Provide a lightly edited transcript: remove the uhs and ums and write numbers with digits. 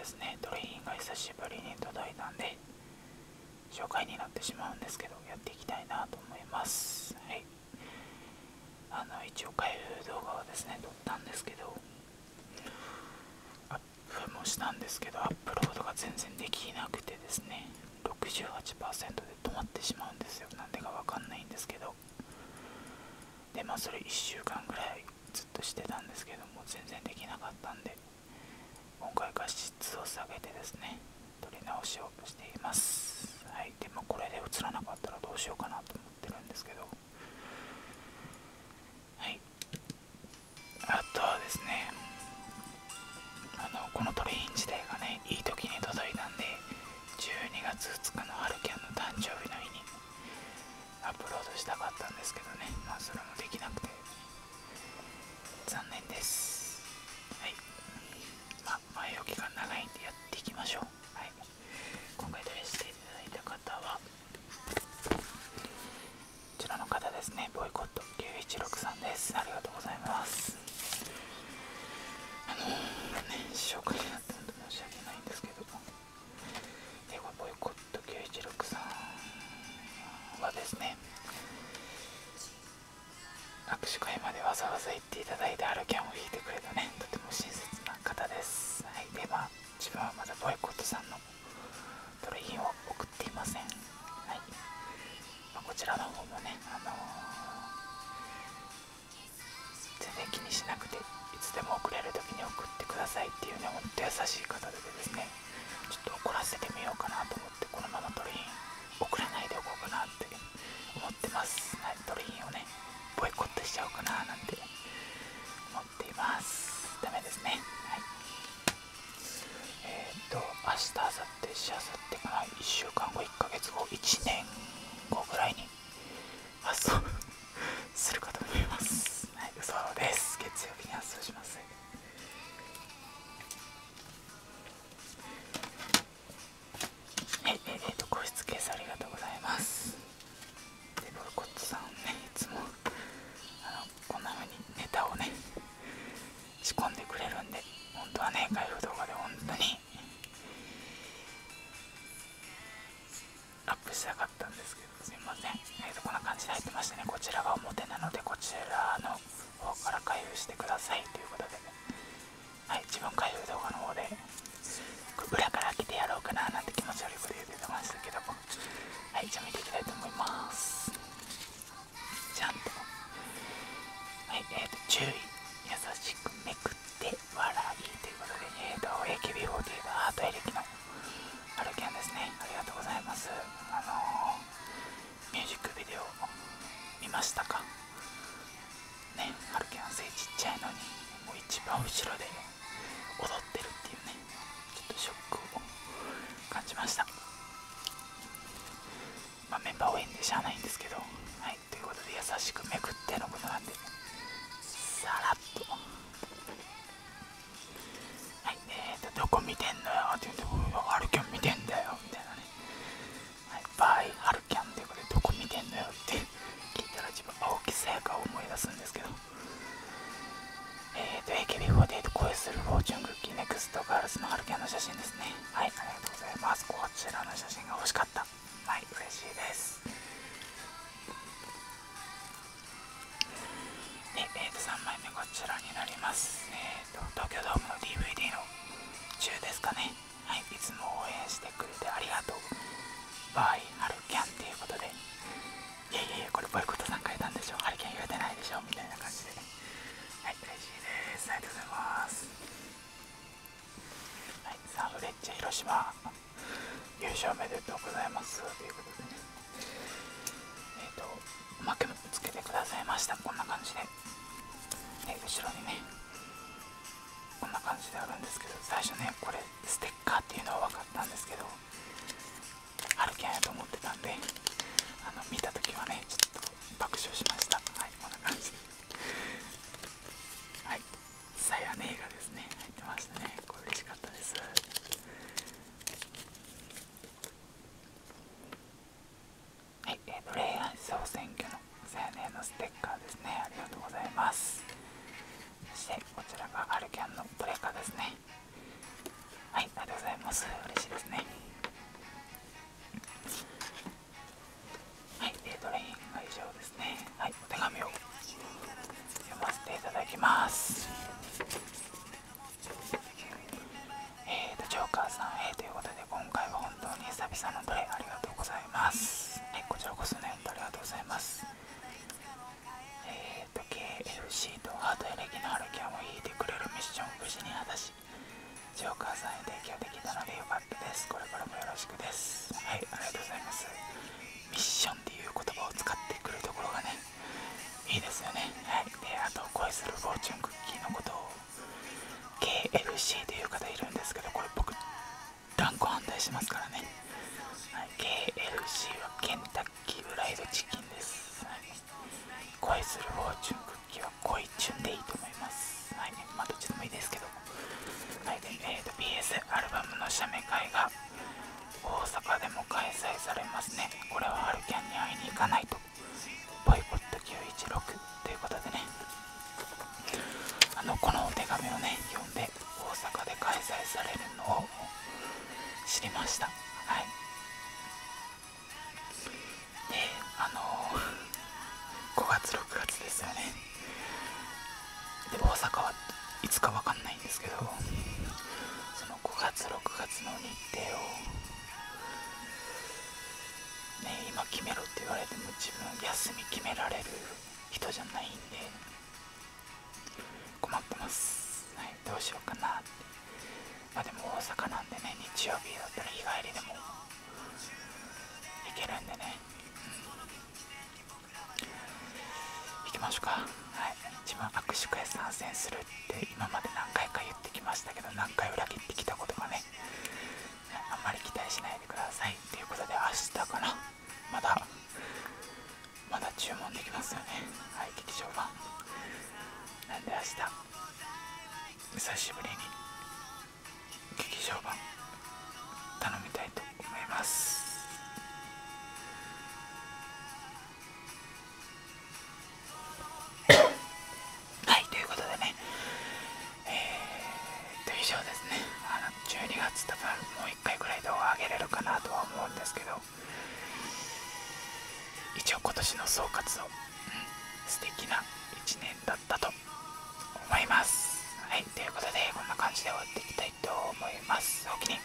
ですね、トレインが久しぶりに届いたんで紹介になってしまうんですけど、やっていきたいなと思います。はい、一応開封動画はですね撮ったんですけど、アップもしたんですけど、アップロードが全然できなくてですね、68% で止まってしまうんですよ。なんでかわかんないんですけど、でそれ1週間ぐらいずっとしてたんですけども全然できなかったんで、今回画質を下げてですね撮り直しをしています。はい、でもこれで映らなかったらどうしようかなと思ってるんですけど、はい、あとはですね、このトレイン自体がねいい時に届いたんで、12月2日のハルキャンの誕生日の日にアップロードしたかったんですけどね、それもできなくて残念です。はい、前置きが長いんでやっていきましょう。はい、今回トレイしていただいた方はこちらの方ですね、ボイコット916さんです。ありがとうございます。紹介になって本当申し訳ないんですけど、これボイコット916さんはですね、握手会までわざわざ行っていただいてハルキャンを弾いてくれたね、とても親切な方です。はい、で自分はまだボイコットさんのトレインを送っていません。はい、こちらの方もね、全然気にしなくていつでも送れる時に送ってくださいっていうね、ほんと優しい方でですね、ちょっと怒らせてみようかなと思って、このままトレイン送らないでおこうかなって思ってます。はい、トレインをねボイコットしちゃおうかななんて思っています。ダメですね。はい、明日、明後日、しあさってかな、1週間後、1ヶ月後、1年後ぐらいに発送するかと思います。はい、嘘です。月曜日に発送します。はい、個室ケースありがとうございます。でボイコットさんね、いつもこんな風にネタをね仕込んでくれるんで、本当はね開封動画で本当にアップしたかったんですけど、すいません。こんな感じで入ってましてね、こちらが表なのでこちらの方から開封してくださいということで、はい、自分開封動画の方で裏から開けてやろうかななんて気持ち悪いこと言ってましたけど、はい、じゃあ見ていきたいと思います。ちゃんと、はい、注意、優しくめくって笑いということで、AKB48 ハートエレキのハルキャンですね。ありがとうございます。ミュージックビデオ見ましたかね。ハルキャン背ちっちゃいのにもう一番後ろで踊ってるっていうね、ちょっとショックを感じました。メンバー多いんでしゃあないんですけど、はい、ということで優しくめくってのことなんでさらっと、はい、どこ見てんのよって言うと、ハルキャン見てんだよみたいなね、はい、バイハルキャンということでどこ見てんのよって聞いたら自分青木さやかを思い出すんですけど、AKB48 恋するフォーチュンクッキーネクストガールズのハルキャンの写真ですね。はい、ありがとうございます。こちらの写真が欲しかった。はい、嬉しいです。で、3枚目こちらになります。東京ドームの DVD の中ですかね。はい、いつも応援してくれてありがとう。バイハルキャンっていうことで、いやいやいや、これボイコットさん書いたんでしょ、ハルキャン言われてないでしょみたいな感じで、はい、嬉しいです。ありがとうございます。はい、サンフレッチェ広島優勝おめでとうございますということでね、おまけもつけてくださいました。こんな感じで、後ろにねこんな感じであるんですけど、最初ねこれステッカーっていうのは分かったんですけど、ハルキャンやと思ってたんで、見た時はねちょっと爆笑しました。はい、こんな感じで、はい、さやねえがですね入ってましたね。これ嬉しかったです。はい、恋愛総選挙のさやねえのステッカーですね。ありがとうございます。そしてこちらがハルキャンのプレカですね。はい、ありがとうございしてますからね。はい、KFC はケンタッキーフライドチキンです。はい、恋するフォーチュンクッキーは恋チュンでいいと思います。はい、まあどっちでもいいですけど。はい、で、PS アルバムの写メ会が大阪でも開催されますね。これはハルキャンに会いに行かないと。ボイコット916ということでね、このお手紙をね読んで大阪で開催されるのを知りました。はい。で、5月6月ですよね。で、大阪はいつかわかんないんですけど、その5月6月の日程をね、今決めろって言われても自分休み決められる人じゃないんで困ってます。はい、どうしようかなって。まあでも大阪なんでね、日曜日だったら日帰りでも行けるんでね、行きましょうか。はい、自分握手会参戦するって今まで何回か言ってきましたけど、何回裏切ってきたことがね、あんまり期待しないでくださいということで、明日かな、まだ注文できますよね。はい、劇場版なんで明日久しぶりに劇場版頼みたいと思います。はい、ということでね、以上ですね。12月多分もう1回ぐらい動画上げれるかなとは思うんですけど、一応今年の総括を、素敵な1年だったと思います。はい、ということでこんな感じで終わっていきたいと思います。おおきに。